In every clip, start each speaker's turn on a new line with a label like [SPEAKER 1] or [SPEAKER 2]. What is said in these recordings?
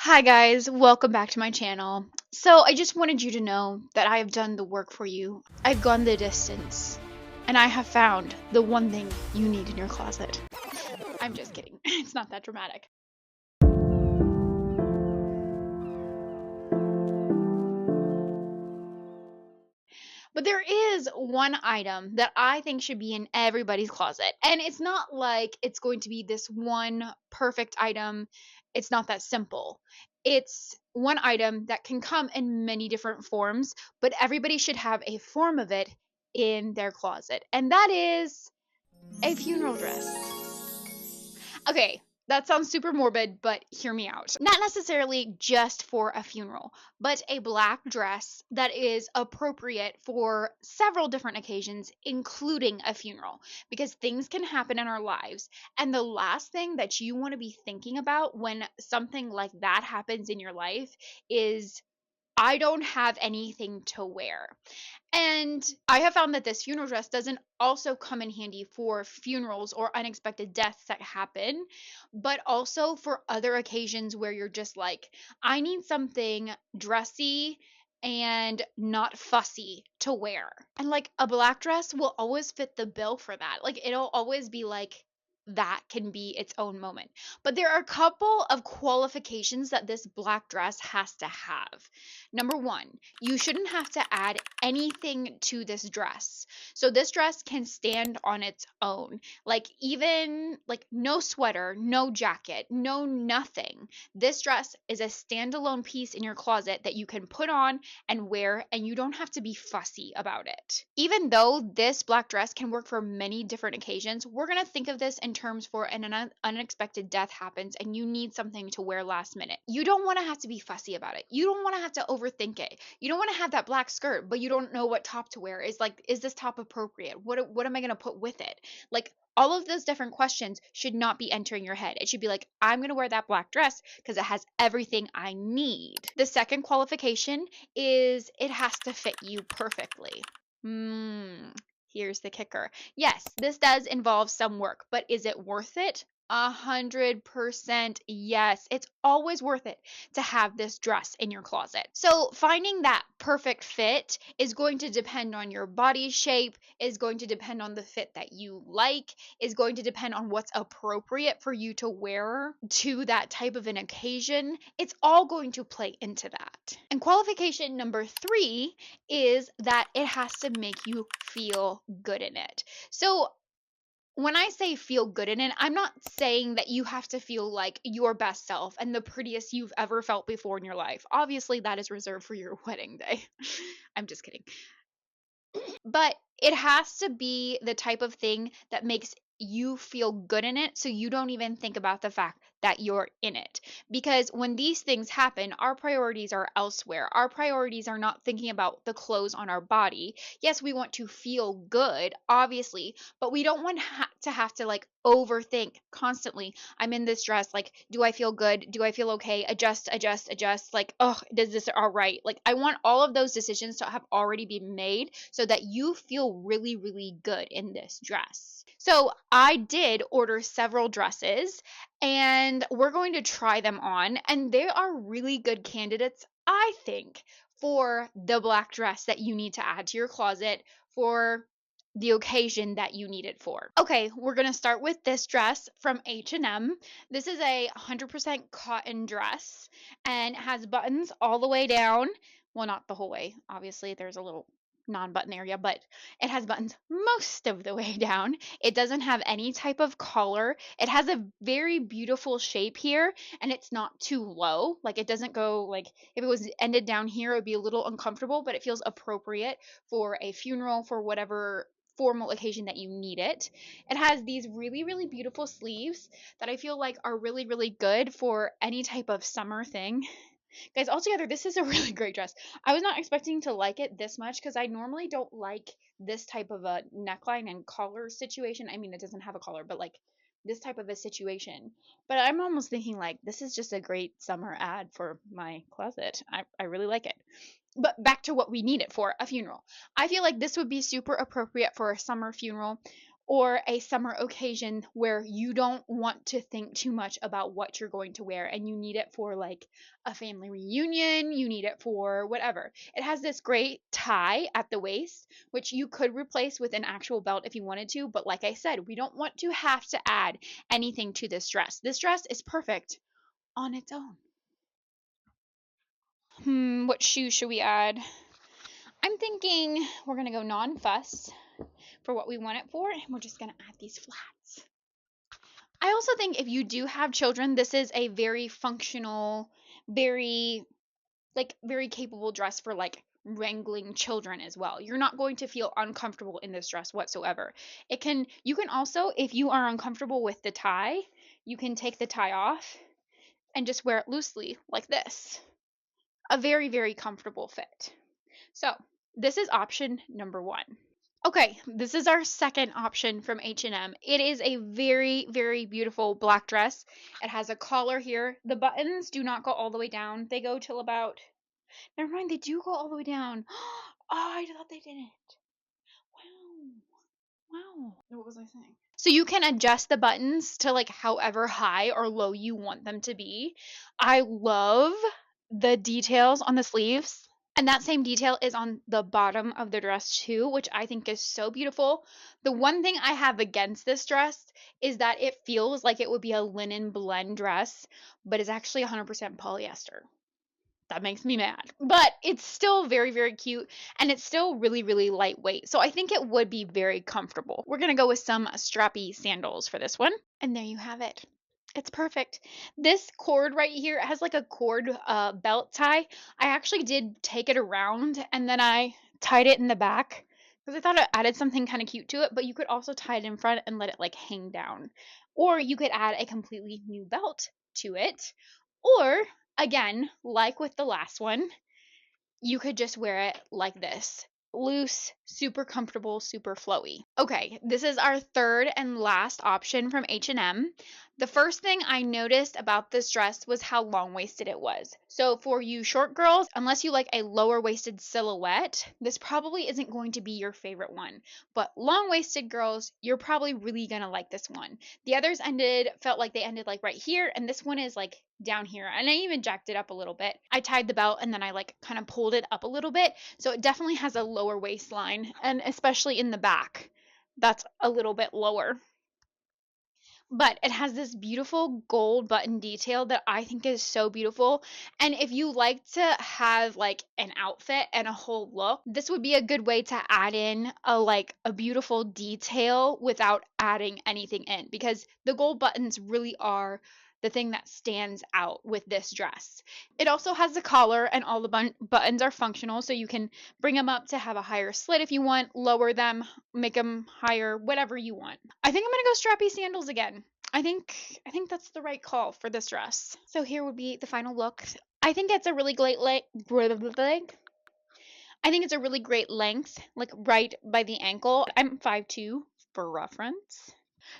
[SPEAKER 1] Hi guys, welcome back to my channel. So I just wanted you to know that I have done the work for you. I've gone the distance, and I have found the one thing you need in your closet. I'm just kidding. It's not that dramatic. But there is one item that I think should be in everybody's closet. And it's not like it's going to be this one perfect item. It's not that simple. It's one item that can come in many different forms, but everybody should have a form of it in their closet. And that is a funeral dress. Okay, that sounds super morbid, but hear me out. Not necessarily just for a funeral, but a black dress that is appropriate for several different occasions, including a funeral, because things can happen in our lives. And the last thing that you want to be thinking about when something like that happens in your life is, I don't have anything to wear. And I have found that this funeral dress doesn't also come in handy for funerals or unexpected deaths that happen, but also for other occasions where you're just like, I need something dressy and not fussy to wear. And like a black dress will always fit the bill for that. Like it'll always be like, that can be its own moment. But there are a couple of qualifications that this black dress has to have. Number one, you shouldn't have to add anything to this dress. So this dress can stand on its own. Like even like no sweater, no jacket, no nothing. This dress is a standalone piece in your closet that you can put on and wear, and you don't have to be fussy about it. Even though this black dress can work for many different occasions, we're going to think of this in terms for an unexpected death happens and you need something to wear last minute. You don't want to have to be fussy about it. You don't want to have to overthink it. You don't want to have that black skirt, but you don't know what top to wear. Is this top appropriate? What am I going to put with it? Like all of those different questions should not be entering your head. It should be like, I'm going to wear that black dress because it has everything I need. The second qualification is it has to fit you perfectly. Here's the kicker. Yes, this does involve some work, but is it worth it? 100% yes. It's always worth it to have this dress in your closet. So finding that perfect fit is going to depend on your body shape, is going to depend on the fit that you like, is going to depend on what's appropriate for you to wear to that type of an occasion. It's all going to play into that. And qualification number 3 is that it has to make you feel good in it. So when I say feel good in it, I'm not saying that you have to feel like your best self and the prettiest you've ever felt before in your life. Obviously, that is reserved for your wedding day. I'm just kidding. But it has to be the type of thing that makes you feel good in it so you don't even think about the fact that you're in it. Because when these things happen, our priorities are elsewhere. Our priorities are not thinking about the clothes on our body. Yes, we want to feel good, obviously, but we don't want to have to like overthink constantly. I'm in this dress, like, do I feel good? Do I feel okay? Adjust. Like, oh, does this all right? Like, I want all of those decisions to have already been made so that you feel really, really good in this dress. So I did order several dresses and we're going to try them on, and they are really good candidates, I think, for the black dress that you need to add to your closet for the occasion that you need it for. Okay, we're going to start with this dress from H&M. This is a 100% cotton dress and has buttons all the way down. Well, not the whole way. Obviously, there's a little non-button area, but it has buttons most of the way down. It doesn't have any type of collar. It has a very beautiful shape here, and it's not too low. Like it doesn't go like, if it was ended down here, it would be a little uncomfortable, but it feels appropriate for a funeral, for whatever formal occasion that you need it. It has these really, really beautiful sleeves that I feel like are really, really good for any type of summer thing. Guys, altogether, this is a really great dress. I was not expecting to like it this much because I normally don't like this type of a neckline and collar situation. I mean, it doesn't have a collar, but like this type of a situation. But I'm almost thinking like this is just a great summer ad for my closet. I really like it. But back to what we need it for, a funeral. I feel like this would be super appropriate for a summer funeral or a summer occasion where you don't want to think too much about what you're going to wear and you need it for like a family reunion, you need it for whatever. It has this great tie at the waist, which you could replace with an actual belt if you wanted to, but like I said, we don't want to have to add anything to this dress. This dress is perfect on its own. What shoes should we add? I'm thinking we're gonna go non-fuss for what we want it for, and we're just gonna add these flats. I also think if you do have children, this is a very functional, very very capable dress for like wrangling children as well. You're not going to feel uncomfortable in this dress whatsoever. You can also, if you are uncomfortable with the tie, you can take the tie off and just wear it loosely like this. A very, very comfortable fit. So, this is option number 1. Okay, this is our second option from H&M. It is a very, very beautiful black dress. It has a collar here. The buttons do not go all the way down. They go till about... Never mind, they do go all the way down. Oh, I thought they didn't. Wow. What was I saying? So you can adjust the buttons to like however high or low you want them to be. I love the details on the sleeves. And that same detail is on the bottom of the dress too, which I think is so beautiful. The one thing I have against this dress is that it feels like it would be a linen blend dress, but it's actually 100% polyester. That makes me mad. But it's still very, very cute, and it's still really, really lightweight. So I think it would be very comfortable. We're going to go with some strappy sandals for this one. And there you have it. It's perfect. This cord right here, it has like a cord belt tie. I actually did take it around and then I tied it in the back because I thought it added something kind of cute to it, but you could also tie it in front and let it like hang down. Or you could add a completely new belt to it. Or again, like with the last one, you could just wear it like this. Loose, super comfortable, super flowy. Okay, this is our third and last option from H&M. The first thing I noticed about this dress was how long-waisted it was. So for you short girls, unless you like a lower waisted silhouette, this probably isn't going to be your favorite one. But long-waisted girls, you're probably really gonna like this one. The others felt like they ended like right here, and this one is like down here, and I even jacked it up a little bit. I tied the belt and then I like kind of pulled it up a little bit, so it definitely has a lower waistline, and especially in the back that's a little bit lower. But it has this beautiful gold button detail that I think is so beautiful. And if you like to have like an outfit and a whole look, this would be a good way to add in a beautiful detail without adding anything in, because the gold buttons really are the thing that stands out with this dress. It also has a collar, and all the buttons are functional, so you can bring them up to have a higher slit if you want, lower them, make them higher, whatever you want. I think I'm gonna go strappy sandals again. I think that's the right call for this dress. So here would be the final look. I think it's a really great I think it's a really great length, like right by the ankle. I'm 5'2" for reference.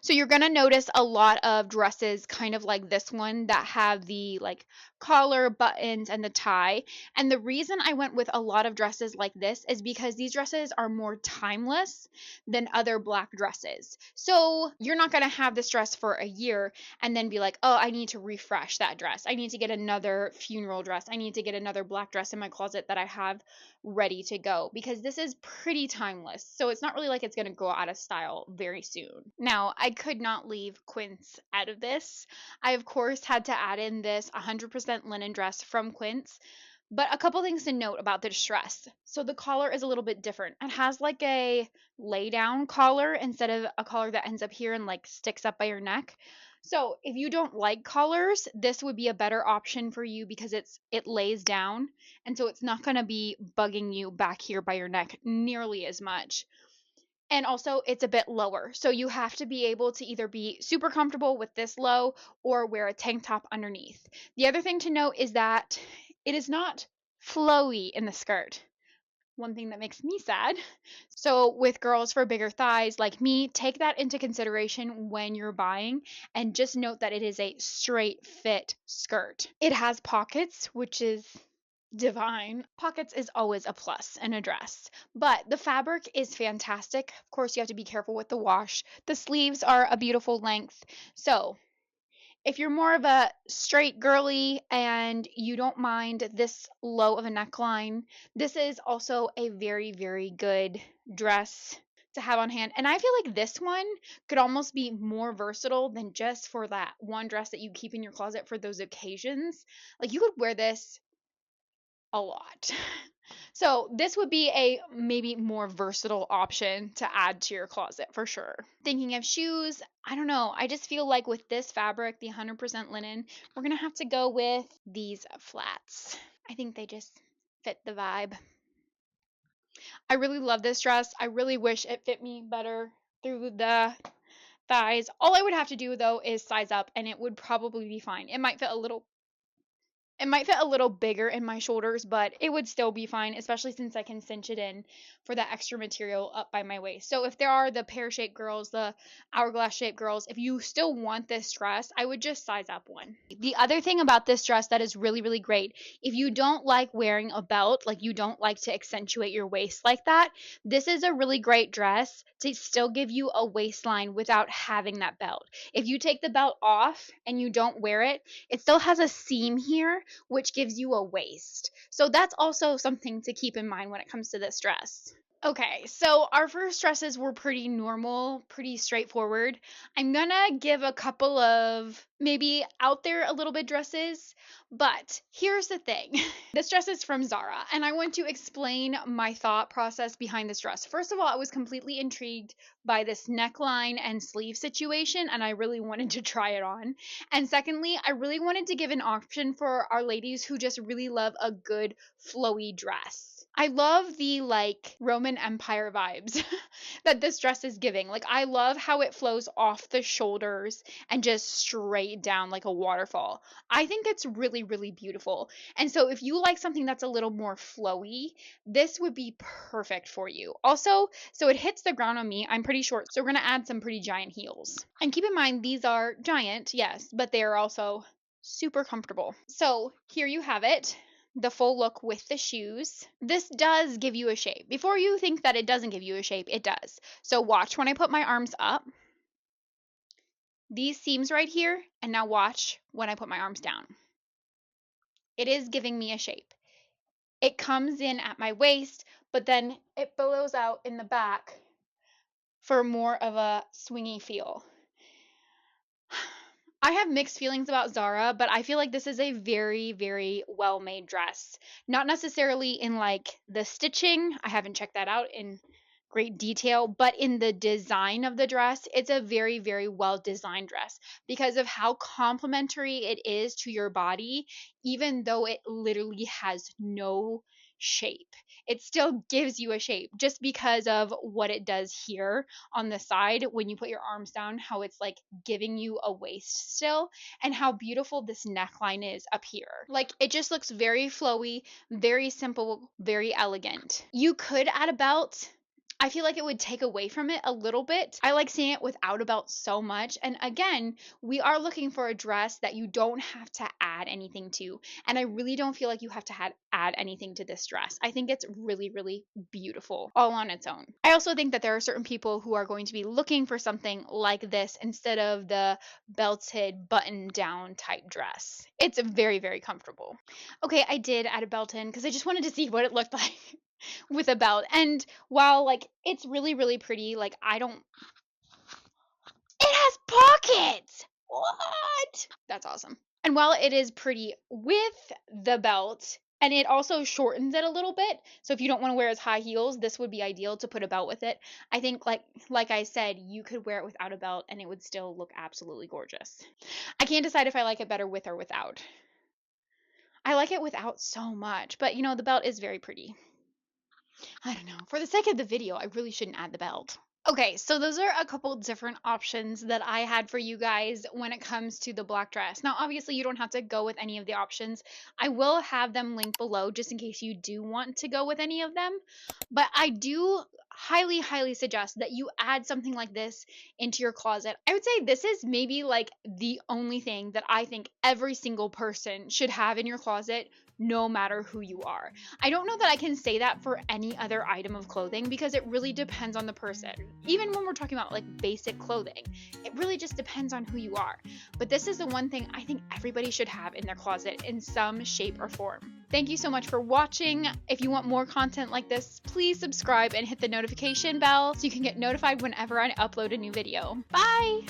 [SPEAKER 1] So you're going to notice a lot of dresses kind of like this one that have the like collar, buttons, and the tie. And the reason I went with a lot of dresses like this is because these dresses are more timeless than other black dresses. So you're not going to have this dress for a year and then be like, oh, I need to refresh that dress. I need to get another funeral dress. I need to get another black dress in my closet that I have ready to go, because this is pretty timeless. So it's not really like it's going to go out of style very soon. Now, I could not leave Quince out of this. I, of course, had to add in this 100% linen dress from Quince. But a couple things to note about this dress. So the collar is a little bit different. It has like a lay down collar instead of a collar that ends up here and like sticks up by your neck. So if you don't like collars, this would be a better option for you because it lays down, and so it's not going to be bugging you back here by your neck nearly as much. And also it's a bit lower. So you have to be able to either be super comfortable with this low or wear a tank top underneath. The other thing to note is that it is not flowy in the skirt. One thing that makes me sad. So with girls for bigger thighs like me, take that into consideration when you're buying, and just note that it is a straight fit skirt. It has pockets, which is divine. Pockets is always a plus in a dress, but the fabric is fantastic. Of course, you have to be careful with the wash. The sleeves are a beautiful length. So, if you're more of a straight girly and you don't mind this low of a neckline, this is also a very, very good dress to have on hand. And I feel like this one could almost be more versatile than just for that one dress that you keep in your closet for those occasions. Like you could wear this a lot. So this would be a maybe more versatile option to add to your closet for sure. Thinking of shoes, I don't know. I just feel like with this fabric, the 100% linen, we're going to have to go with these flats. I think they just fit the vibe. I really love this dress. I really wish it fit me better through the thighs. All I would have to do though is size up and it would probably be fine. It might fit a little bigger in my shoulders, but it would still be fine, especially since I can cinch it in for that extra material up by my waist. So if there are the pear-shaped girls, the hourglass-shaped girls, if you still want this dress, I would just size up one. The other thing about this dress that is really, really great, if you don't like wearing a belt, like you don't like to accentuate your waist like that, this is a really great dress to still give you a waistline without having that belt. If you take the belt off and you don't wear it, it still has a seam here which gives you a waist. So that's also something to keep in mind when it comes to this dress. Okay, so our first dresses were pretty normal, pretty straightforward. I'm gonna give a couple of maybe out there a little bit dresses, but here's the thing. This dress is from Zara, and I want to explain my thought process behind this dress. First of all, I was completely intrigued by this neckline and sleeve situation, and I really wanted to try it on. And secondly, I really wanted to give an option for our ladies who just really love a good flowy dress. I love the like Roman Empire vibes that this dress is giving. Like I love how it flows off the shoulders and just straight down like a waterfall. I think it's really, really beautiful. And so if you like something that's a little more flowy, this would be perfect for you. Also, so it hits the ground on me. I'm pretty short, so we're going to add some pretty giant heels. And keep in mind, these are giant, yes, but they are also super comfortable. So here you have it. The full look with the shoes. This does give you a shape. Before you think that it doesn't give you a shape, it does. So watch when I put my arms up. These seams right here, and now watch when I put my arms down. It is giving me a shape. It comes in at my waist, but then it billows out in the back for more of a swingy feel. I have mixed feelings about Zara, but I feel like this is a very, very well made dress. Not necessarily in like the stitching, I haven't checked that out in great detail, but in the design of the dress, it's a very, very well designed dress because of how complementary it is to your body, even though it literally has no shape. It still gives you a shape just because of what it does here on the side when you put your arms down, how it's like giving you a waist still, and how beautiful this neckline is up here. Like it just looks very flowy, very simple, very elegant. You could add a belt. I feel like it would take away from it a little bit. I like seeing it without a belt so much. And again, we are looking for a dress that you don't have to add anything to. And I really don't feel like you have to add anything to this dress. I think it's really, really beautiful all on its own. I also think that there are certain people who are going to be looking for something like this instead of the belted button down type dress. It's very, very comfortable. Okay, I did add a belt in because I just wanted to see what it looked like with a belt. And while like it's really, really pretty, like it has pockets. What? That's awesome. And while it is pretty with the belt, and it also shortens it a little bit, so if you don't want to wear as high heels, this would be ideal to put a belt with it. I think like I said, you could wear it without a belt and it would still look absolutely gorgeous. I can't decide if I like it better with or without. I like it without so much, but you know, the belt is very pretty. I don't know. For the sake of the video, I really shouldn't add the belt. Okay, so those are a couple different options that I had for you guys when it comes to the black dress. Now, obviously, you don't have to go with any of the options. I will have them linked below just in case you do want to go with any of them. But highly, highly suggest that you add something like this into your closet. I would say this is maybe like the only thing that I think every single person should have in your closet, no matter who you are. I don't know that I can say that for any other item of clothing because it really depends on the person. Even when we're talking about like basic clothing, it really just depends on who you are. But this is the one thing I think everybody should have in their closet in some shape or form. Thank you so much for watching. If you want more content like this, please subscribe and hit the notification bell so you can get notified whenever I upload a new video. Bye!